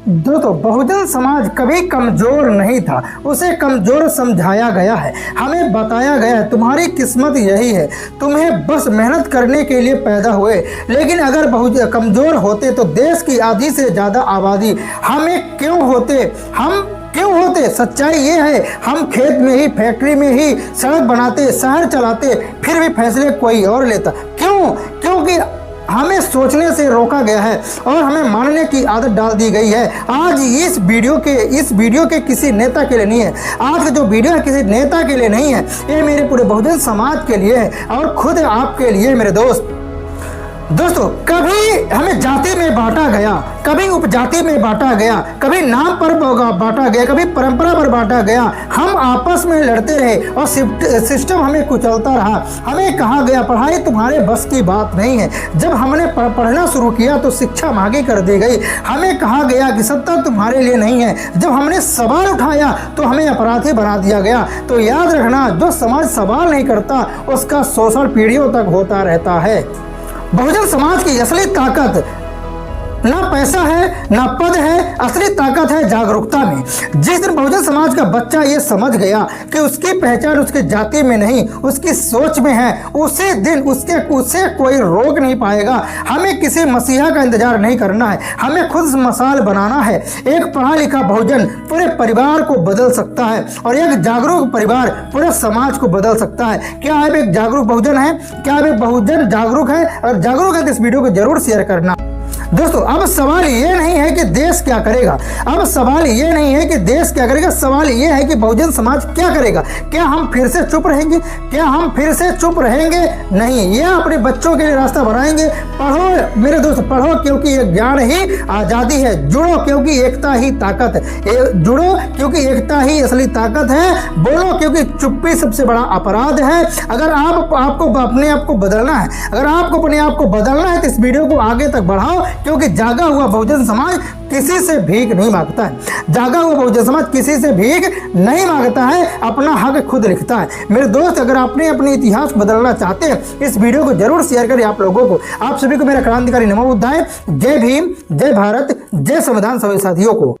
दोस्तों, बहुजन समाज कभी कमजोर नहीं था, उसे कमजोर समझाया गया है। हमें बताया गया है तुम्हारी किस्मत यही है, तुम्हें बस मेहनत करने के लिए पैदा हुए। लेकिन अगर बहुजन कमजोर होते तो देश की आधी से ज़्यादा आबादी हमें क्यों होते। सच्चाई ये है, हम खेत में ही, फैक्ट्री में ही सड़क बनाते, शहर चलाते, फिर भी फैसले कोई और लेता। क्योंकि हमें सोचने से रोका गया है और हमें मानने की आदत डाल दी गई है। आज इस वीडियो के किसी नेता के लिए नहीं है। आज का जो वीडियो है किसी नेता के लिए नहीं है, ये मेरे पूरे बहुजन समाज के लिए है और खुद आपके लिए मेरे दोस्तों, कभी हमें जाति में बांटा गया, कभी उपजाति में बांटा गया, कभी नाम पर बांटा गया, कभी परंपरा पर बांटा गया। हम आपस में लड़ते रहे और सिस्टम हमें कुचलता रहा। हमें कहा गया पढ़ाई तुम्हारे बस की बात नहीं है। जब हमने पढ़ना शुरू किया तो शिक्षा मांगी कर दी गई। हमें कहा गया कि सत्ता तुम्हारे लिए नहीं है। जब हमने सवाल उठाया तो हमें अपराधी बना दिया गया। तो याद रखना, जो समाज सवाल नहीं करता उसका शोषण पीढ़ियों तक होता रहता है। बहुजन समाज की असली ताकत ना पैसा है, ना पद है, असली ताकत है जागरूकता में। जिस दिन बहुजन समाज का बच्चा ये समझ गया कि उसकी पहचान उसकी जाति में नहीं, उसकी सोच में है, उसी दिन उसे कोई रोक नहीं पाएगा। हमें किसी मसीहा का इंतजार नहीं करना है, हमें खुद मसाल बनाना है। एक पढ़ा लिखा बहुजन पूरे परिवार को बदल सकता है और एक जागरूक परिवार पूरे समाज को बदल सकता है। क्या आप एक जागरूक बहुजन है? क्या आप एक बहुजन जागरूक है? अगर जागरूक है तो इस वीडियो को जरूर शेयर करना। दोस्तों, अब सवाल ये नहीं है कि देश क्या करेगा, सवाल ये है कि बहुजन समाज क्या करेगा। क्या हम फिर से चुप रहेंगे? नहीं, ये अपने बच्चों के लिए रास्ता बनाएंगे। पढ़ो मेरे दोस्त, पढ़ो क्योंकि ये ज्ञान ही आज़ादी है। जुड़ो क्योंकि एकता ही ताकत है। जुड़ो क्योंकि एकता ही असली ताकत है। बोलो क्योंकि चुप्पी सबसे बड़ा अपराध है। अगर आपको अपने आप को बदलना है, तो इस वीडियो को आगे तक बढ़ाओ, क्योंकि जागा हुआ बहुजन समाज किसी से भीख नहीं मांगता है। जागा हुआ बहुजन समाज किसी से भीख नहीं मांगता है, अपना हक खुद लिखता है। मेरे दोस्त, अगर आपने अपने इतिहास बदलना चाहते हैं, इस वीडियो को जरूर शेयर करें आप लोगों को। आप सभी को मेरा क्रांतिकारी नमो बुद्धाय। जय भीम, जय भारत, जय संविधान। सभी साथियों को